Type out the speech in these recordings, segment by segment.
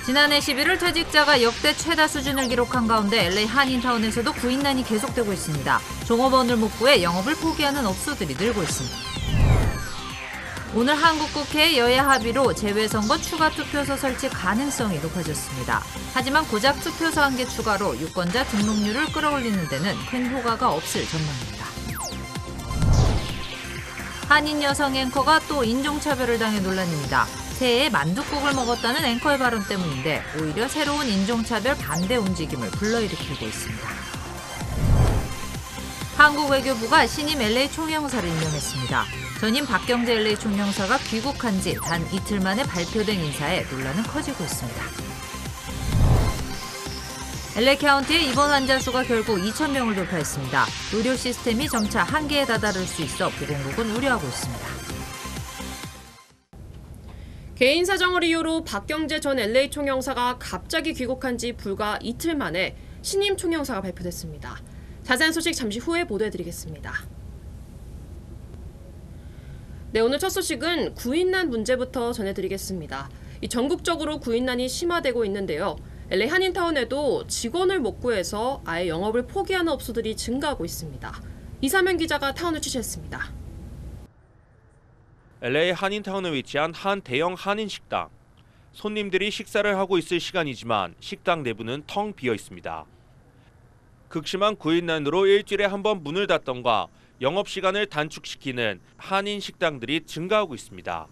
지난해 11월 퇴직자가 역대 최다 수준을 기록한 가운데 LA 한인타운에서도 구인난이 계속되고 있습니다. 종업원을 못 구해 영업을 포기하는 업소들이 늘고 있습니다. 오늘 한국국회 여야 합의로 재외선거 추가 투표소 설치 가능성이 높아졌습니다. 하지만 고작 투표소 1개 추가로 유권자 등록률을 끌어올리는 데는 큰 효과가 없을 전망입니다. 한인 여성 앵커가 또 인종차별을 당해 논란입니다. 새해에 만둣국을 먹었다는 앵커의 발언 때문인데 오히려 새로운 인종차별 반대 움직임을 불러일으키고 있습니다. 한국 외교부가 신임 LA 총영사를 임명했습니다. 전임 박경재 LA 총영사가 귀국한 지 단 이틀 만에 발표된 인사에 논란은 커지고 있습니다. LA 카운티의 입원 환자 수가 결국 2,000명을 돌파했습니다. 의료 시스템이 점차 한계에 다다를 수 있어 보건국은 우려하고 있습니다. 개인 사정을 이유로 박경재 전 LA 총영사가 갑자기 귀국한 지 불과 이틀 만에 신임 총영사가 발표됐습니다. 자세한 소식 잠시 후에 보도해드리겠습니다. 네, 오늘 첫 소식은 구인난 문제부터 전해드리겠습니다. 전국적으로 구인난이 심화되고 있는데요. LA 한인타운에도 직원을 못 구해서 아예 영업을 포기하는 업소들이 증가하고 있습니다. 이사면 기자가 타운을 취재했습니다. LA 한인타운에 위치한 한 대형 한인 식당. 손님들이 식사를 하고 있을 시간이지만 식당 내부는 텅 비어 있습니다. 극심한 구인난으로 일주일에 한 번 문을 닫던가 영업시간을 단축시키는 한인 식당들이 증가하고 있습니다.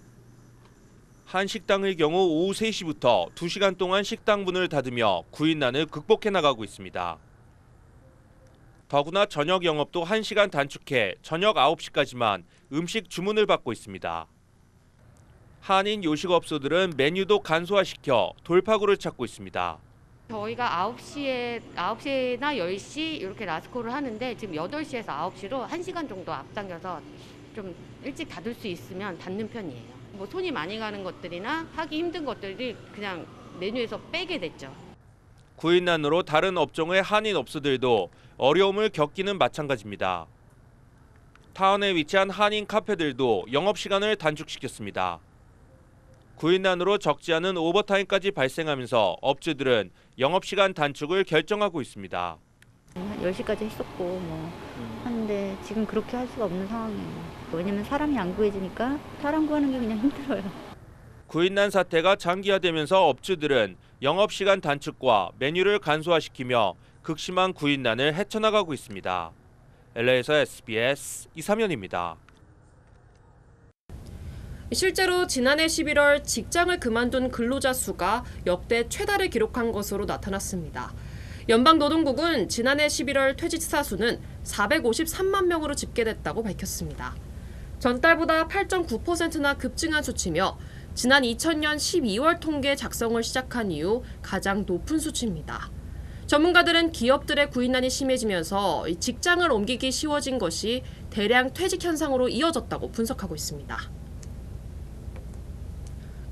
한 식당의 경우 오후 3시부터 2시간 동안 식당 문을 닫으며 구인난을 극복해 나가고 있습니다. 더구나 저녁 영업도 1시간 단축해 저녁 9시까지만 음식 주문을 받고 있습니다. 한인 요식업소들은 메뉴도 간소화시켜 돌파구를 찾고 있습니다. 저희가 9시나 10시 이렇게 라스콜을 하는데 지금 8시에서 9시로 1시간 정도 앞당겨서 좀 일찍 닫을 수 있으면 닫는 편이에요. 뭐 손이 많이 가는 것들이나 하기 힘든 것들이 그냥 메뉴에서 빼게 됐죠. 구인난으로 다른 업종의 한인 업소들도 어려움을 겪기는 마찬가지입니다. 타운에 위치한 한인 카페들도 영업시간을 단축시켰습니다. 구인난으로 적지 않은 오버타임까지 발생하면서 업주들은 영업시간 단축을 결정하고 있습니다. 10시까지 했었고 하는데 지금 그렇게 할 수가 없는 상황이에요. 왜냐면 사람이 안 구해지니까 사람 구하는 게 그냥 힘들어요. 구인난 사태가 장기화되면서 업주들은 영업시간 단축과 메뉴를 간소화시키며 극심한 구인난을 헤쳐나가고 있습니다. LA에서 SBS 이사면입니다. 실제로 지난해 11월 직장을 그만둔 근로자 수가 역대 최다를 기록한 것으로 나타났습니다. 연방노동국은 지난해 11월 퇴직사 수는 453만 명으로 집계됐다고 밝혔습니다. 전달보다 8.9%나 급증한 수치며 지난 2000년 12월 통계 작성을 시작한 이후 가장 높은 수치입니다. 전문가들은 기업들의 구인난이 심해지면서 직장을 옮기기 쉬워진 것이 대량 퇴직 현상으로 이어졌다고 분석하고 있습니다.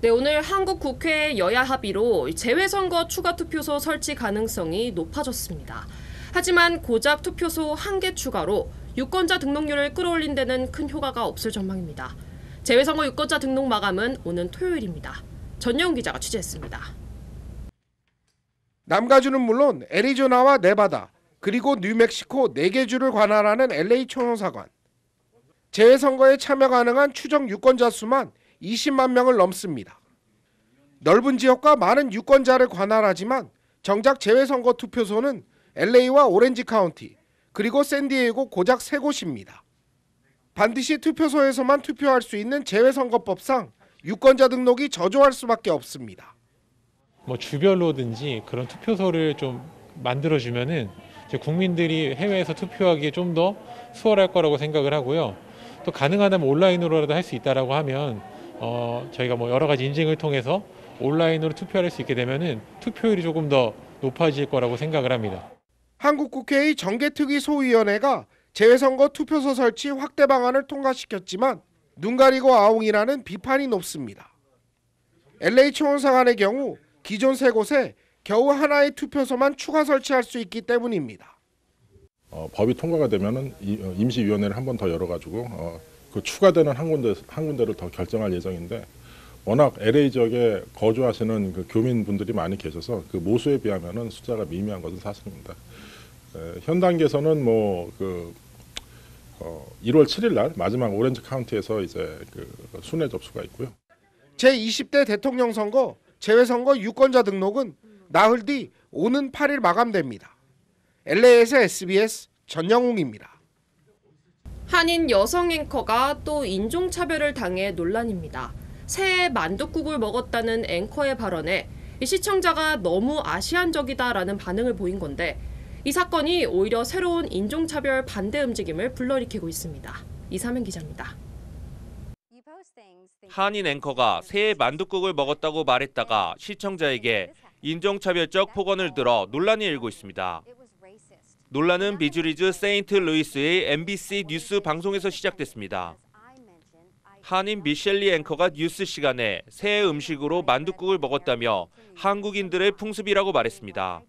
네, 오늘 한국 국회 여야 합의로 재외선거 추가 투표소 설치 가능성이 높아졌습니다. 하지만 고작 투표소 1개 추가로 유권자 등록률을 끌어올린 데는 큰 효과가 없을 전망입니다. 재외선거 유권자 등록 마감은 오는 토요일입니다. 전영훈 기자가 취재했습니다. 남가주는 물론 애리조나와 네바다 그리고 뉴멕시코 4개 주를 관할하는 LA 총영사관. 재외선거에 참여 가능한 추정 유권자 수만 20만 명을 넘습니다. 넓은 지역과 많은 유권자를 관할하지만 정작 재외선거 투표소는 LA와 오렌지 카운티 그리고 샌디에이고 고작 3곳입니다. 반드시 투표소에서만 투표할 수 있는 재외선거법상 유권자 등록이 저조할 수밖에 없습니다. 주별로든지 그런 투표소를 좀 만들어주면은 국민들이 해외에서 투표하기에 좀 더 수월할 거라고 생각을 하고요. 또 가능하다면 온라인으로라도 할 수 있다라고 하면 저희가 여러 가지 인증을 통해서 온라인으로 투표할 수 있게 되면은 투표율이 조금 더 높아질 거라고 생각을 합니다. 한국 국회의 정개특위 소위원회가 재외선거 투표소 설치 확대 방안을 통과시켰지만 눈 가리고 아웅이라는 비판이 높습니다. LA 총영사관의 경우 기존 3곳에 겨우 하나의 투표소만 추가 설치할 수 있기 때문입니다. 법이 통과가 되면은 임시위원회를 한 번 더 열어가지고 그 추가되는 한 군데를 더 결정할 예정인데 워낙 LA 지역에 거주하시는 그 교민분들이 많이 계셔서 그 모수에 비하면은 숫자가 미미한 것은 사실입니다. 현 단계에서는 1월 7일 날 마지막 오렌지 카운티에서 이제 그 순회 접수가 있고요. 제20대 대통령 선거, 재외선거 유권자 등록은 나흘 뒤 오는 8일 마감됩니다. LA에서 SBS 전영웅입니다. 한인 여성 앵커가 또 인종차별을 당해 논란입니다. 새해 만둣국을 먹었다는 앵커의 발언에 이 시청자가 너무 아시안적이다라는 반응을 보인 건데 이 사건이 오히려 새로운 인종차별 반대 움직임을 불러일으키고 있습니다. 이사면 기자입니다. 한인 앵커가 새해 만둣국을 먹었다고 말했다가 시청자에게 인종차별적 폭언을 들어 논란이 일고 있습니다. 논란은 미주리주 세인트루이스의 MBC 뉴스 방송에서 시작됐습니다. 한인 미셸리 앵커가 뉴스 시간에 새해 음식으로 만둣국을 먹었다며 한국인들의 풍습이라고 말했습니다.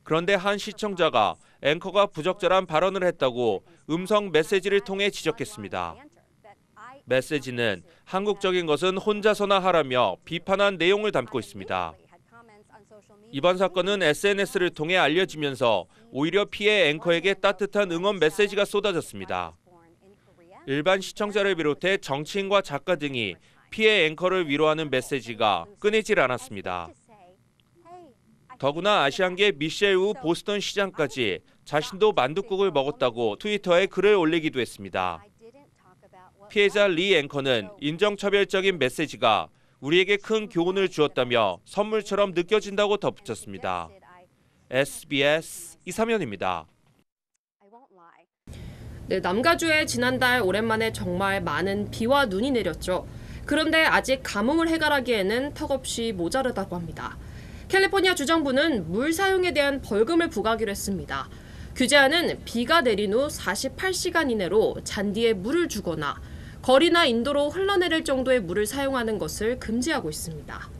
그런데 한 시청자가 앵커가 부적절한 발언을 했다고 음성 메시지를 통해 지적했습니다. 메시지는 한국적인 것은 혼자서나 하라며 비판한 내용을 담고 있습니다. 이번 사건은 SNS를 통해 알려지면서 오히려 피해 앵커에게 따뜻한 응원 메시지가 쏟아졌습니다. 일반 시청자를 비롯해 정치인과 작가 등이 피해 앵커를 위로하는 메시지가 끊이질 않았습니다. 더구나 아시안계 미셸 우 보스턴 시장까지 자신도 만둣국을 먹었다고 트위터에 글을 올리기도 했습니다. 피해자 리 앵커는 인종차별적인 메시지가 우리에게 큰 교훈을 주었다며 선물처럼 느껴진다고 덧붙였습니다. SBS 이사면입니다. 네, 남가주에 지난달 오랜만에 정말 많은 비와 눈이 내렸죠. 그런데 아직 가뭄을 해결하기에는 턱없이 모자르다고 합니다. 캘리포니아 주정부는 물 사용에 대한 벌금을 부과하기로 했습니다. 규제안은 비가 내린 후 48시간 이내로 잔디에 물을 주거나 거리나 인도로 흘러내릴 정도의 물을 사용하는 것을 금지하고 있습니다.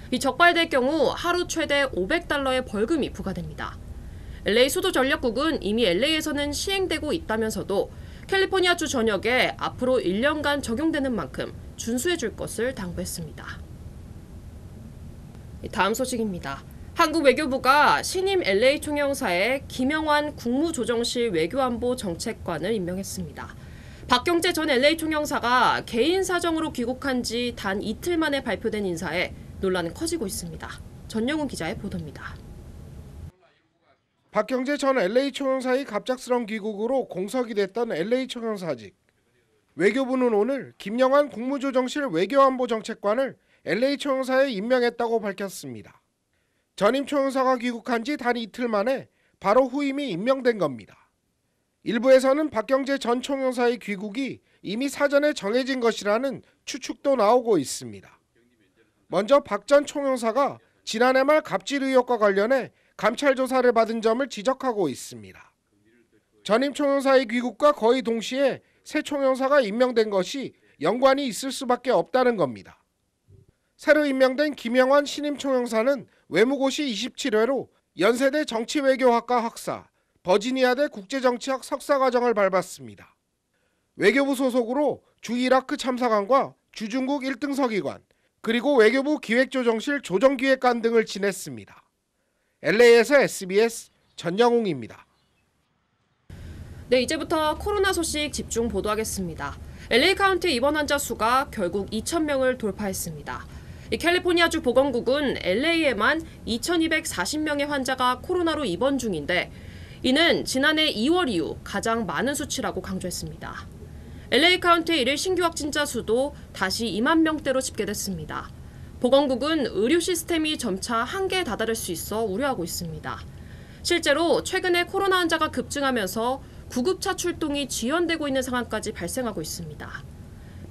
이 적발될 경우 하루 최대 $500의 벌금이 부과됩니다. LA 수도전력국은 이미 LA에서는 시행되고 있다면서도 캘리포니아주 전역에 앞으로 1년간 적용되는 만큼 준수해 줄 것을 당부했습니다. 다음 소식입니다. 한국 외교부가 신임 LA 총영사에 김영환 국무조정실 외교안보 정책관을 임명했습니다. 박경재 전 LA 총영사가 개인 사정으로 귀국한 지 단 이틀 만에 발표된 인사에 논란은 커지고 있습니다. 전영훈 기자의 보도입니다. 박경재 전 LA 총영사의 갑작스러운 귀국으로 공석이 됐던 LA 총영사직. 외교부는 오늘 김영환 국무조정실 외교안보 정책관을 LA 총영사에 임명했다고 밝혔습니다. 전임 총영사가 귀국한 지 단 이틀 만에 바로 후임이 임명된 겁니다. 일부에서는 박경재 전 총영사의 귀국이 이미 사전에 정해진 것이라는 추측도 나오고 있습니다. 먼저 박 전 총영사가 지난해 말 갑질 의혹과 관련해 감찰 조사를 받은 점을 지적하고 있습니다. 전임 총영사의 귀국과 거의 동시에 새 총영사가 임명된 것이 연관이 있을 수밖에 없다는 겁니다. 새로 임명된 김영환 신임 총영사는 외무고시 27회로 연세대 정치외교학과 학사, 버지니아대 국제정치학 석사과정을 밟았습니다. 외교부 소속으로 주이라크 참사관과 주중국 1등 서기관, 그리고 외교부 기획조정실 조정기획관 등을 지냈습니다. LA에서 SBS 전영웅입니다. 네, 이제부터 코로나 소식 집중 보도하겠습니다. LA 카운티 입원 환자 수가 결국 2,000명을 돌파했습니다. 이 캘리포니아주 보건국은 LA에만 2,240명의 환자가 코로나로 입원 중인데 이는 지난해 2월 이후 가장 많은 수치라고 강조했습니다. LA 카운티 일일 신규 확진자 수도 다시 2만 명대로 집계됐습니다. 보건국은 의료 시스템이 점차 한계에 다다를 수 있어 우려하고 있습니다. 실제로 최근에 코로나 환자가 급증하면서 구급차 출동이 지연되고 있는 상황까지 발생하고 있습니다.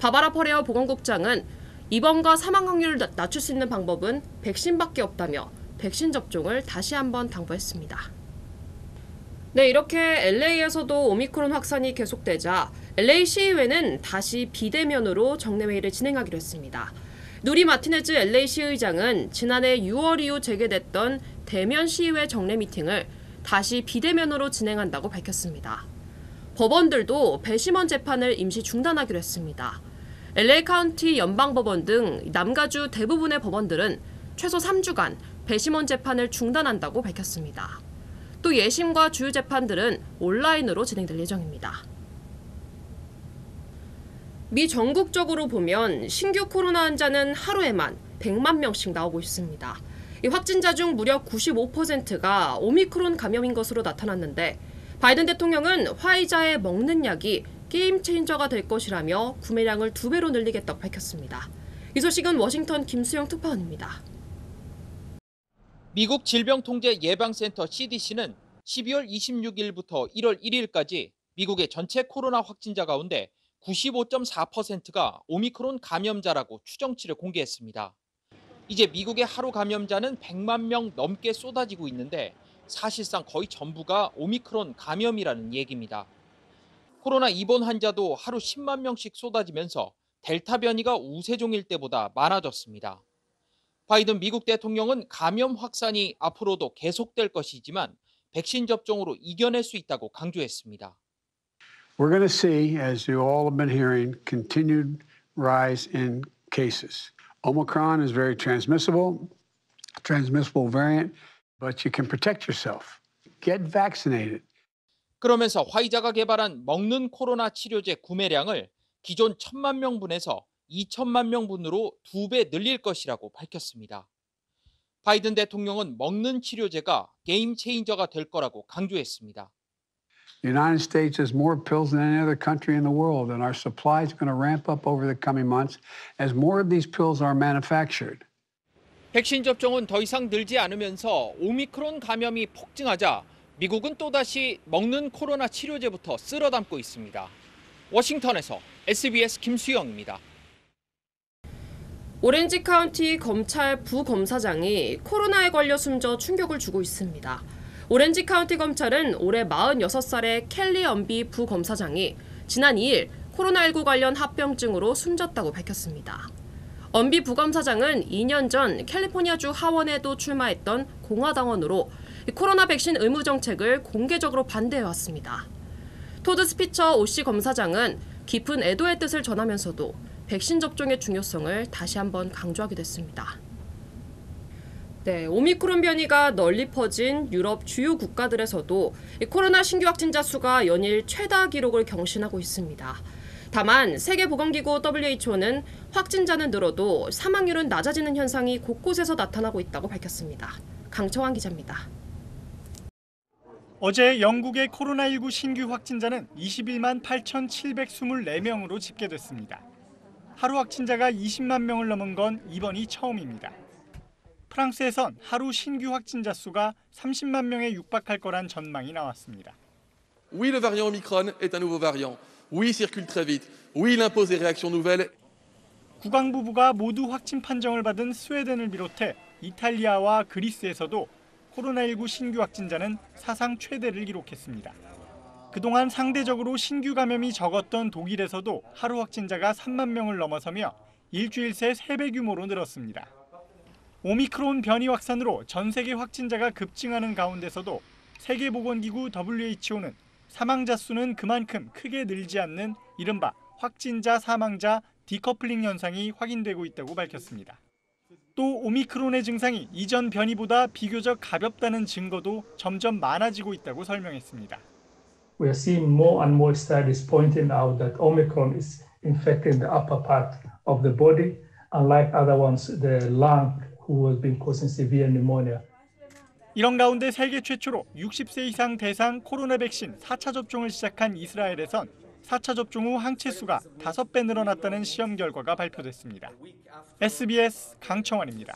바바라 퍼레어 보건국장은 입원과 사망 확률을 낮출 수 있는 방법은 백신밖에 없다며 백신 접종을 다시 한번 당부했습니다. 네, 이렇게 LA에서도 오미크론 확산이 계속되자 LA 시의회는 다시 비대면으로 정례회의를 진행하기로 했습니다. 누리 마티네즈 LA 시의장은 지난해 6월 이후 재개됐던 대면 시의회 정례 미팅을 다시 비대면으로 진행한다고 밝혔습니다. 법원들도 배심원 재판을 임시 중단하기로 했습니다. LA 카운티 연방법원 등 남가주 대부분의 법원들은 최소 3주간 배심원 재판을 중단한다고 밝혔습니다. 또 예심과 주요 재판들은 온라인으로 진행될 예정입니다. 미 전국적으로 보면 신규 코로나 환자는 하루에만 100만 명씩 나오고 있습니다. 이 확진자 중 무려 95%가 오미크론 감염인 것으로 나타났는데 바이든 대통령은 화이자의 먹는 약이 게임 체인저가 될 것이라며 구매량을 2배로 늘리겠다고 밝혔습니다. 이 소식은 워싱턴 김수영 특파원입니다. 미국 질병통제예방센터 CDC는 12월 26일부터 1월 1일까지 미국의 전체 코로나 확진자 가운데 95.4%가 오미크론 감염자라고 추정치를 공개했습니다. 이제 미국의 하루 감염자는 100만 명 넘게 쏟아지고 있는데 사실상 거의 전부가 오미크론 감염이라는 얘기입니다. 코로나 입원 환자도 하루 10만 명씩 쏟아지면서 델타 변이가 우세종일 때보다 많아졌습니다. 바이든 미국 대통령은 감염 확산이 앞으로도 계속될 것이지만 백신 접종으로 이겨낼 수 있다고 강조했습니다. We're going to see, as you all have been hearing, continued rise in cases. Omicron is very transmissible variant, but you can protect yourself. Get vaccinated. 그러면서 화이자가 개발한 먹는 코로나 치료제 구매량을 기존 1,000만 명분에서 2천만 명분으로 2배 늘릴 것이라고 밝혔습니다. 바이든 대통령은 먹는 치료제가 게임 체인저가 될 거라고 강조했습니다. The United States has more pills than any other country in the world, and our supply is going to ramp up over the coming months as more of these pills are manufactured. 백신 접종은 더 이상 늘지 않으면서 오미크론 감염이 폭증하자 미국은 또다시 먹는 코로나 치료제부터 쓸어 담고 있습니다. 워싱턴에서 SBS 김수영입니다. 오렌지 카운티 검찰 부검사장이 코로나에 걸려 숨져 충격을 주고 있습니다. 오렌지 카운티 검찰은 올해 46살의 켈리 언비 부검사장이 지난 2일 코로나19 관련 합병증으로 숨졌다고 밝혔습니다. 언비 부검사장은 2년 전 캘리포니아주 하원에도 출마했던 공화당원으로 코로나 백신 의무 정책을 공개적으로 반대해왔습니다. 토드 스피처 오씨 검사장은 깊은 애도의 뜻을 전하면서도 백신 접종의 중요성을 다시 한번 강조하게 됐습니다. 네, 오미크론 변이가 널리 퍼진 유럽 주요 국가들에서도 코로나 신규 확진자 수가 연일 최다 기록을 경신하고 있습니다. 다만 세계보건기구 WHO는 확진자는 늘어도 사망률은 낮아지는 현상이 곳곳에서 나타나고 있다고 밝혔습니다. 강청환 기자입니다. 어제 영국의 코로나19 신규 확진자는 21만 8,724명으로 집계됐습니다. 하루 확진자가 20만 명을 넘은 건 이번이 처음입니다. 프랑스에선 하루 신규 확진자 수가 30만 명에 육박할 거란 전망이 나왔습니다. Oui, le variant Omicron est un nouveau variant. Oui, il circule très vite. Oui, il impose des réactions nouvelles. 국방부부가 모두 확진 판정을 받은 스웨덴을 비롯해 이탈리아와 그리스에서도 코로나19 신규 확진자는 사상 최대를 기록했습니다. 그동안 상대적으로 신규 감염이 적었던 독일에서도 하루 확진자가 3만 명을 넘어서며 일주일 새 3배 규모로 늘었습니다. 오미크론 변이 확산으로 전 세계 확진자가 급증하는 가운데서도 세계보건기구 WHO는 사망자 수는 그만큼 크게 늘지 않는 이른바 확진자 사망자 디커플링 현상이 확인되고 있다고 밝혔습니다. 또 오미크론의 증상이 이전 변이보다 비교적 가볍다는 증거도 점점 많아지고 있다고 설명했습니다. We are seeing more and more studies pointing out that Omicron is infecting the upper part of the body, unlike other ones, the lung, who has been causing severe pneumonia. 이런 가운데 세계 최초로 60세 이상 대상 코로나 백신 4차 접종을 시작한 이스라엘에선 4차 접종 후 항체 수가 5배 늘어났다는 시험 결과가 발표됐습니다. SBS 강청환입니다.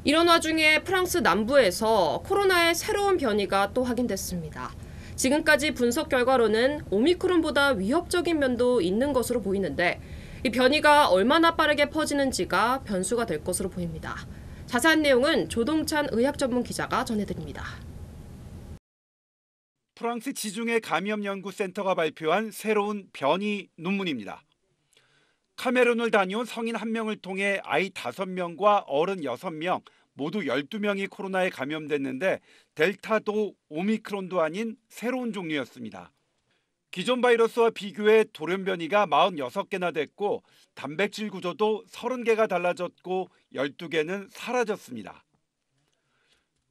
이런 와중에 프랑스 남부에서 코로나의 새로운 변이가 또 확인됐습니다. 지금까지 분석 결과로는 오미크론보다 위협적인 면도 있는 것으로 보이는데 이 변이가 얼마나 빠르게 퍼지는지가 변수가 될 것으로 보입니다. 자세한 내용은 조동찬 의학 전문 기자가 전해드립니다. 프랑스 지중해 감염연구센터가 발표한 새로운 변이 논문입니다. 카메룬을 다녀온 성인 1명을 통해 아이 5명과 어른 6명, 모두 12명이 코로나에 감염됐는데 델타도 오미크론도 아닌 새로운 종류였습니다. 기존 바이러스와 비교해 돌연 변이가 46개나 됐고 단백질 구조도 30개가 달라졌고 12개는 사라졌습니다.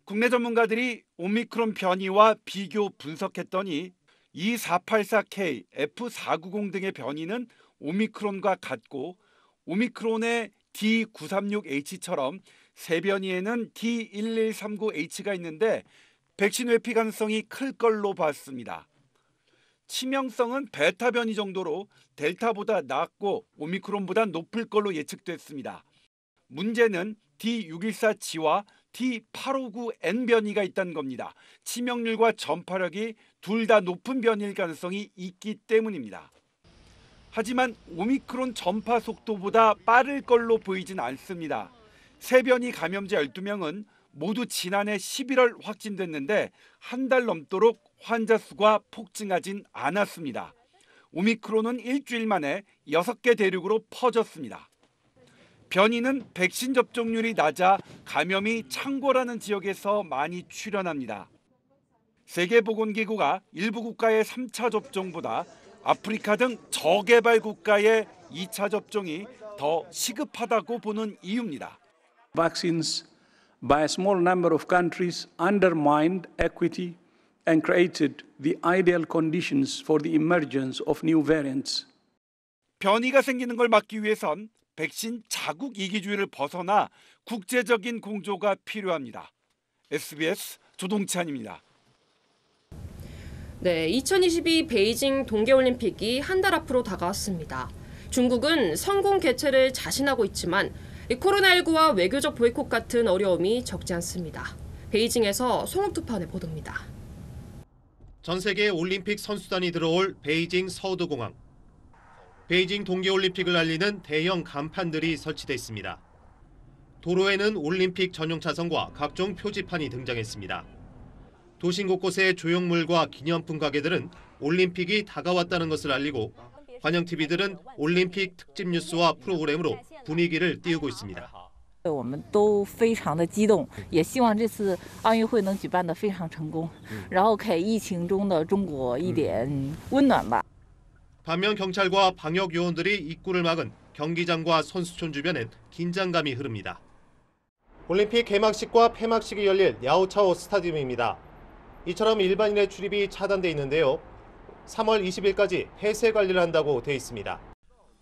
국내 전문가들이 오미크론 변이와 비교 분석했더니 E484K, F490 등의 변이는 오미크론과 같고 오미크론의 D936H처럼 세 변이에는 D1139H가 있는데 백신 회피 가능성이 클 걸로 봤습니다. 치명성은 베타 변이 정도로 델타보다 낮고 오미크론보다 높을 걸로 예측됐습니다. 문제는 D614G와 D859N 변이가 있다는 겁니다. 치명률과 전파력이 둘 다 높은 변이일 가능성이 있기 때문입니다. 하지만 오미크론 전파 속도보다 빠를 걸로 보이진 않습니다. 세 변이 감염자 12명은 모두 지난해 11월 확진됐는데 한 달 넘도록 환자 수가 폭증하진 않았습니다. 오미크론은 일주일 만에 6개 대륙으로 퍼졌습니다. 변이는 백신 접종률이 낮아 감염이 창궐하는 지역에서 많이 출현합니다. 세계보건기구가 일부 국가의 3차 접종보다 아프리카 등 저개발 국가의 2차 접종이 더 시급하다고 보는 이유입니다. Vaccines by a small number of countries undermined equity and created the ideal conditions for the emergence of new variants. 변이가 생기는 걸 막기 위해선 백신 자국 이기주의를 벗어나 국제적인 공조가 필요합니다. SBS 조동찬입니다. 네, 2022 베이징 동계올림픽이 한 달 앞으로 다가왔습니다. 중국은 성공 개최를 자신하고 있지만 코로나19와 외교적 보이콧 같은 어려움이 적지 않습니다. 베이징에서 송옥투판의 보도입니다. 전 세계 올림픽 선수단이 들어올 베이징 서두공항. 베이징 동계올림픽을 알리는 대형 간판들이 설치돼 있습니다. 도로에는 올림픽 전용 차선과 각종 표지판이 등장했습니다. 도심 곳곳의 조형물과 기념품 가게들은 올림픽이 다가왔다는 것을 알리고 관영 TV들은 올림픽 특집 뉴스와 프로그램으로 분위기를 띄우고 있습니다. 我们都非常的激动，也希望这次奥运会能举办得非常成功，然后给疫情中的中国一点温暖吧。 반면 경찰과 방역 요원들이 입구를 막은 경기장과 선수촌 주변엔 긴장감이 흐릅니다. 올림픽 개막식과 폐막식이 열릴 야오차오 스타디움입니다. 이처럼 일반인의 출입이 차단돼 있는데요. 3월 20일까지 폐쇄 관리를 한다고 돼 있습니다.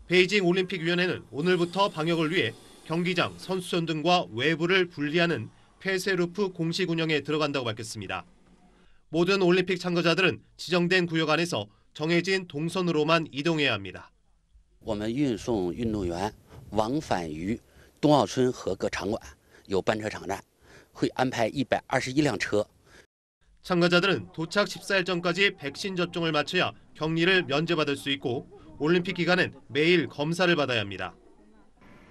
베이징 올림픽위원회는 오늘부터 방역을 위해 경기장, 선수촌 등과 외부를 분리하는 폐쇄 루프 공식 운영에 들어간다고 밝혔습니다. 모든 올림픽 참가자들은 지정된 구역 안에서 정해진 동선으로만 이동해야 합니다. 我们运送运动员往返于冬奥村和各场馆，有班车场站，会安排121辆车。 참가자들은 도착 14일 전까지 백신 접종을 마쳐야 격리를 면제받을 수 있고 올림픽 기간엔 매일 검사를 받아야 합니다.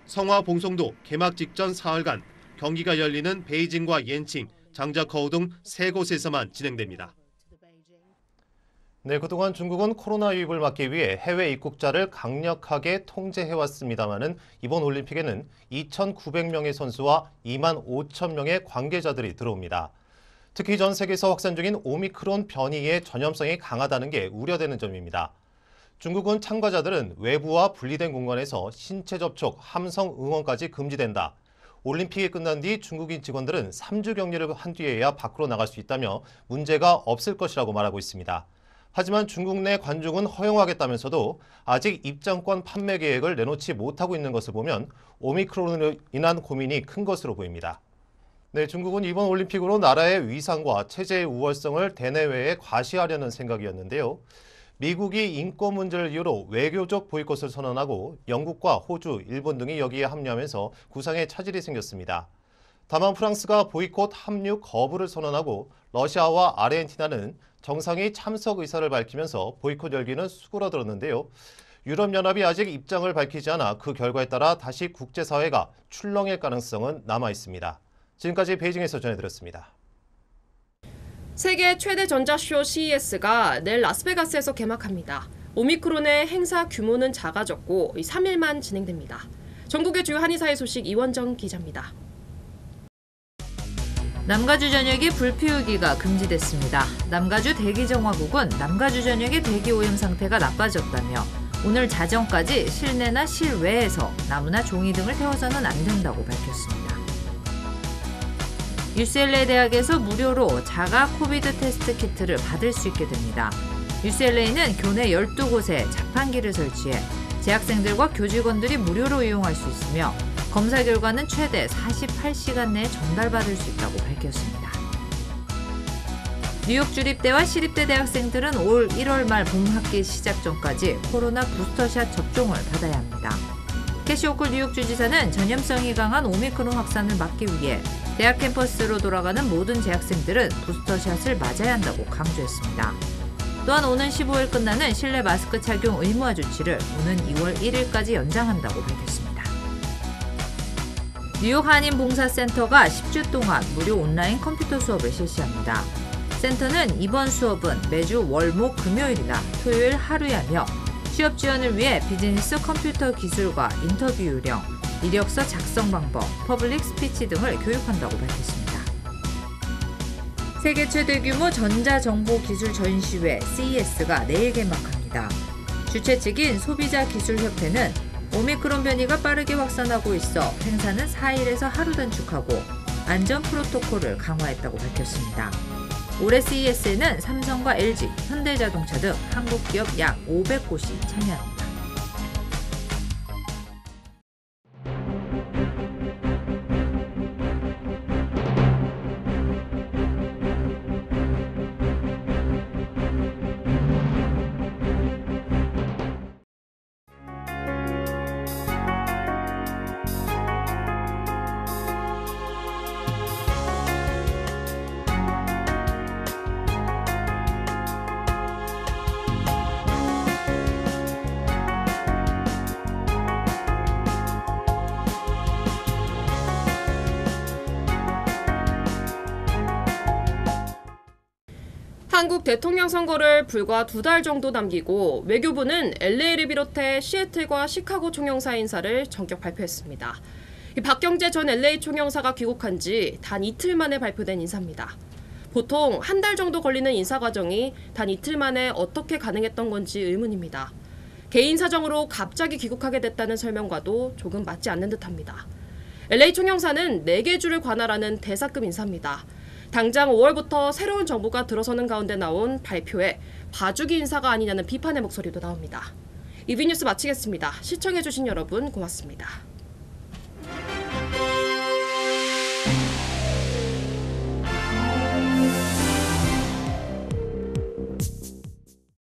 성화 봉송도 개막 직전 사흘간 경기가 열리는 베이징과 옌칭, 장자커우 등 3곳에서만 진행됩니다. 네, 그동안 중국은 코로나 유입을 막기 위해 해외 입국자를 강력하게 통제해왔습니다마는 이번 올림픽에는 2,900명의 선수와 2만 5천 명의 관계자들이 들어옵니다. 특히 전 세계에서 확산 중인 오미크론 변이의 전염성이 강하다는 게 우려되는 점입니다. 중국은 참가자들은 외부와 분리된 공간에서 신체 접촉, 함성 응원까지 금지된다. 올림픽이 끝난 뒤 중국인 직원들은 3주 격리를 한 뒤에야 밖으로 나갈 수 있다며 문제가 없을 것이라고 말하고 있습니다. 하지만 중국 내 관중은 허용하겠다면서도 아직 입장권 판매 계획을 내놓지 못하고 있는 것을 보면 오미크론으로 인한 고민이 큰 것으로 보입니다. 네, 중국은 이번 올림픽으로 나라의 위상과 체제의 우월성을 대내외에 과시하려는 생각이었는데요. 미국이 인권 문제를 이유로 외교적 보이콧을 선언하고 영국과 호주, 일본 등이 여기에 합류하면서 구상의 차질이 생겼습니다. 다만 프랑스가 보이콧 합류 거부를 선언하고 러시아와 아르헨티나는 정상이 참석 의사를 밝히면서 보이콧 열기는 수그러들었는데요. 유럽연합이 아직 입장을 밝히지 않아 그 결과에 따라 다시 국제사회가 출렁일 가능성은 남아 있습니다. 지금까지 베이징에서 전해드렸습니다. 세계 최대 전자쇼 CES가 내일 라스베가스에서 개막합니다. 오미크론의 행사 규모는 작아졌고 3일만 진행됩니다. 전국의 주요 한의사의 소식 이원정 기자입니다. 남가주 전역이 불 피우기가 금지됐습니다. 남가주 대기정화국은 남가주 전역의 대기 오염 상태가 나빠졌다며 오늘 자정까지 실내나 실외에서 나무나 종이 등을 태워서는 안 된다고 밝혔습니다. UCLA 대학에서 무료로 자가 코비드 테스트 키트를 받을 수 있게 됩니다. UCLA는 교내 12곳에 자판기를 설치해 재학생들과 교직원들이 무료로 이용할 수 있으며 검사 결과는 최대 48시간 내에 전달받을 수 있다고 밝혔습니다. 뉴욕 주립대와 시립대 대학생들은 올 1월 말 봄학기 시작 전까지 코로나 부스터샷 접종을 받아야 합니다. 캐시 호쿨 뉴욕 주지사는 전염성이 강한 오미크론 확산을 막기 위해 대학 캠퍼스로 돌아가는 모든 재학생들은 부스터샷을 맞아야 한다고 강조했습니다. 또한 오는 15일 끝나는 실내 마스크 착용 의무화 조치를 오는 2월 1일까지 연장한다고 밝혔습니다. 뉴욕 한인봉사센터가 10주 동안 무료 온라인 컴퓨터 수업을 실시합니다. 센터는 이번 수업은 매주 월, 목, 금요일이나 토요일 하루에 하며 취업 지원을 위해 비즈니스 컴퓨터 기술과 인터뷰 요령, 이력서 작성 방법, 퍼블릭 스피치 등을 교육한다고 밝혔습니다. 세계 최대 규모 전자정보기술 전시회 CES가 내일 개막합니다. 주최 측인 소비자기술협회는 오미크론 변이가 빠르게 확산하고 있어 행사는 4일에서 하루 단축하고 안전 프로토콜을 강화했다고 밝혔습니다. 올해 CES에는 삼성과 LG, 현대자동차 등 한국 기업 약 500곳이 참여합니다. 한국 대통령 선거를 불과 2달 정도 남기고 외교부는 LA를 비롯해 시애틀과 시카고 총영사 인사를 전격 발표했습니다. 박경재 전 LA 총영사가 귀국한 지 단 이틀 만에 발표된 인사입니다. 보통 한 달 정도 걸리는 인사 과정이 단 이틀 만에 어떻게 가능했던 건지 의문입니다. 개인 사정으로 갑자기 귀국하게 됐다는 설명과도 조금 맞지 않는 듯합니다. LA 총영사는 4개 주를 관할하는 대사급 인사입니다. 당장 5월부터 새로운 정부가 들어서는 가운데 나온 발표에 봐주기 인사가 아니냐는 비판의 목소리도 나옵니다. 이비뉴스 마치겠습니다. 시청해주신 여러분 고맙습니다.